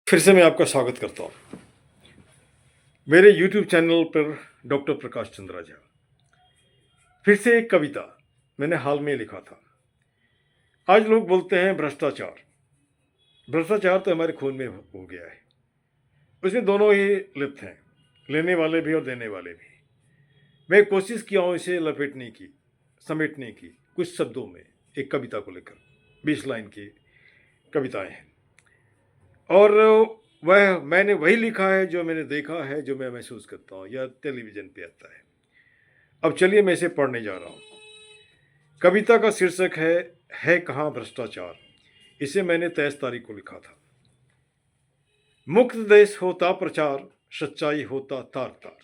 फिर से मैं आपका स्वागत करता हूँ मेरे YouTube चैनल पर डॉक्टर प्रकाश चंद्रा झा। फिर से एक कविता मैंने हाल में लिखा था। आज लोग बोलते हैं भ्रष्टाचार। भ्रष्टाचार तो हमारे खून में हो गया है। उसमें दोनों ही लिप्त हैं, लेने वाले भी और देने वाले भी। मैं कोशिश किया हूँ इसे लपेटने की, समेटने की कुछ शब्दों में एक कविता को लेकर। 20 लाइन की कविताएं हैं और वह मैंने वही लिखा है जो मैंने देखा है, जो मैं महसूस करता हूँ या टेलीविज़न पे आता है। अब चलिए मैं इसे पढ़ने जा रहा हूँ। कविता का शीर्षक है कहाँ भ्रष्टाचार। इसे मैंने 23 तारीख को लिखा था। मुक्त देश होता प्रचार, सच्चाई होता तार तार।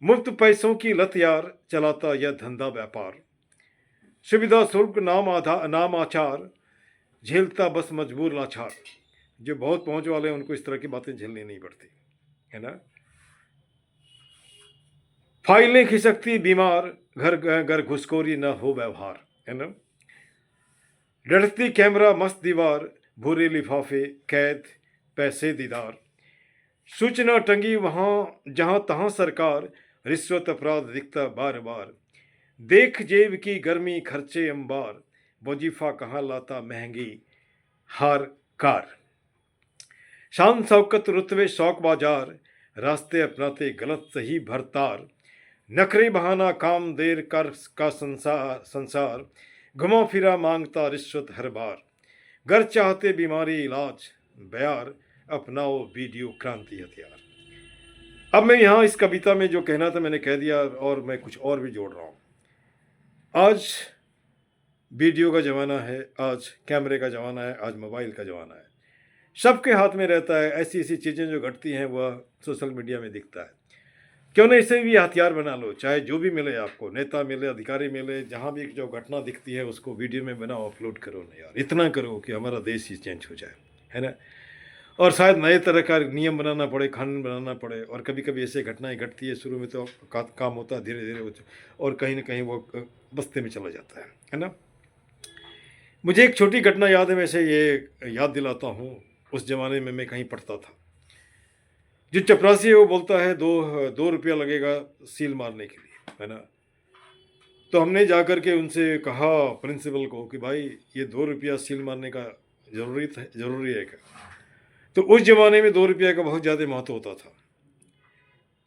मुफ्त पैसों की लत यार, चलाता यह धंधा व्यापार। सुविधा शुल्क नाम आचार, झेलता बस मजबूर लाचार। जो बहुत पहुंच वाले हैं उनको इस तरह की बातें झेलनी नहीं पड़ती, है ना। फाइलें खिसकती बीमार, घर घर घुसखोरी न हो व्यवहार, है ना। डरती कैमरा मस्त दीवार, भूरे लिफाफे कैद पैसे दीदार। सूचना टंगी वहां जहां तहां सरकार, रिश्वत अपराध दिखता बार बार। देख जेब की गर्मी खर्चे अंबार, वजीफा कहाँ लाता महंगी हार कार। शान शौकत रुतबे शौक बाजार, रास्ते अपनाते गलत सही भरतार। नखरे बहाना काम देर कर का संसार, घुमा फिरा मांगता रिश्वत हर बार। घर चाहते बीमारी इलाज बयार, अपनाओ वीडियो क्रांति हथियार। अब मैं यहाँ इस कविता में जो कहना था मैंने कह दिया और मैं कुछ और भी जोड़ रहा हूँ। आज वीडियो का ज़माना है, आज कैमरे का ज़माना है, आज मोबाइल का ज़माना है। सबके हाथ में रहता है। ऐसी ऐसी चीज़ें जो घटती हैं वह सोशल मीडिया में दिखता है। क्यों ना इसे भी हथियार बना लो। चाहे जो भी मिले आपको, नेता मिले, अधिकारी मिले, जहाँ भी जो घटना दिखती है उसको वीडियो में बनाओ, अपलोड करो ना यार। इतना करो कि हमारा देश ही चेंज हो जाए, है ना। और शायद नए तरह का नियम बनाना पड़े, कानून बनाना पड़े। और कभी कभी ऐसे घटनाएं घटती है, शुरू में तो काम होता है, धीरे धीरे और कहीं ना कहीं वो बस्ते में चला जाता है ना। मुझे एक छोटी घटना याद है, मैं इसे ये याद दिलाता हूँ। उस ज़माने में मैं कहीं पढ़ता था। जो चपरासी है वो बोलता है दो रुपया लगेगा सील मारने के लिए, है ना। तो हमने जा कर के उनसे कहा प्रिंसिपल को कि भाई ये 2 रुपया सील मारने का ज़रूरी है क्या। तो उस ज़माने में 2 रुपये का बहुत ज़्यादा महत्व होता था,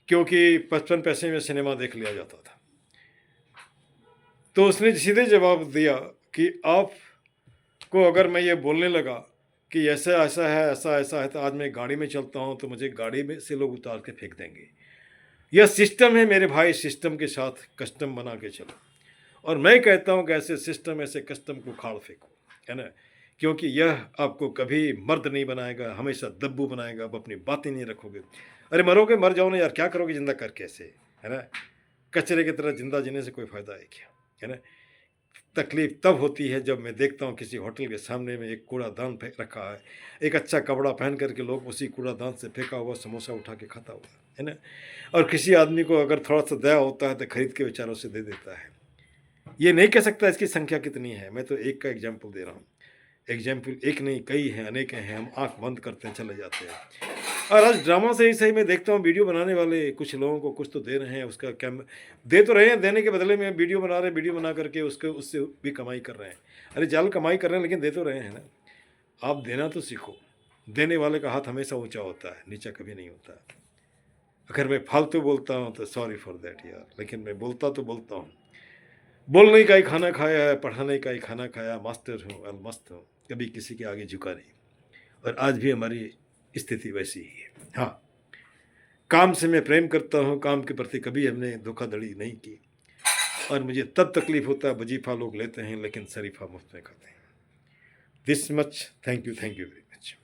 क्योंकि 55 पैसे में सिनेमा देख लिया जाता था। तो उसने सीधे जवाब दिया कि आपको अगर मैं ये बोलने लगा कि ऐसा ऐसा है, ऐसा ऐसा है, तो आज मैं गाड़ी में चलता हूँ तो मुझे गाड़ी में से लोग उतार के फेंक देंगे। यह सिस्टम है मेरे भाई, सिस्टम के साथ कस्टम बना के चलो। और मैं कहता हूँ कि ऐसे सिस्टम, ऐसे कस्टम को खाड़ फेंको, है ना। क्योंकि यह आपको कभी मर्द नहीं बनाएगा, हमेशा दब्बू बनाएगा। आप अपनी बातें नहीं रखोगे। अरे मरोगे, मर जाओ ना यार, क्या करोगे जिंदा करके ऐसे, है ना। कचरे की तरह जिंदा जीने से कोई फ़ायदा है क्या, है ना। तकलीफ तब होती है जब मैं देखता हूँ किसी होटल के सामने में एक कूड़ादान फेंक रखा है, एक अच्छा कपड़ा पहन करके लोग उसी कूड़ादान से फेंका हुआ समोसा उठा के खाता हुआ, है ना। और किसी आदमी को अगर थोड़ा सा दया होता है तो खरीद के बेचारों से दे देता है। ये नहीं कह सकता इसकी संख्या कितनी है, मैं तो एक का एग्जाम्पल दे रहा हूँ। एग्जाम्पल एक नहीं, कई हैं, अनेक हैं। हम आंख बंद करते हैं, चले जाते हैं। और आज ड्रामा से ही सही मैं देखता हूँ, वीडियो बनाने वाले कुछ लोगों को कुछ तो दे रहे हैं, उसका दे तो रहे हैं, देने के बदले में वीडियो बना रहे हैं, वीडियो बना करके उससे भी कमाई कर रहे हैं। अरे जाल कमाई कर रहे हैं, लेकिन दे तो रहे हैं ना। आप देना तो सीखो। देने वाले का हाथ हमेशा ऊंचा होता है, नीचा कभी नहीं होता। अगर मैं फालतू बोलता हूँ तो सॉरी फॉर दैट यार, लेकिन मैं बोलता तो बोलता हूँ। बोलने का ही खाना खाया है, पढ़ाने का ही खाना खाया, मास्टर हूँ, अलमस्त हूँ, कभी किसी के आगे झुका नहीं। और आज भी हमारी स्थिति वैसी ही है। हाँ, काम से मैं प्रेम करता हूँ, काम के प्रति कभी हमने धोखाधड़ी नहीं की। और मुझे तब तकलीफ होता है, वजीफा लोग लेते हैं लेकिन शरीफा मुफ्त में खाते हैं। This much, thank you very much.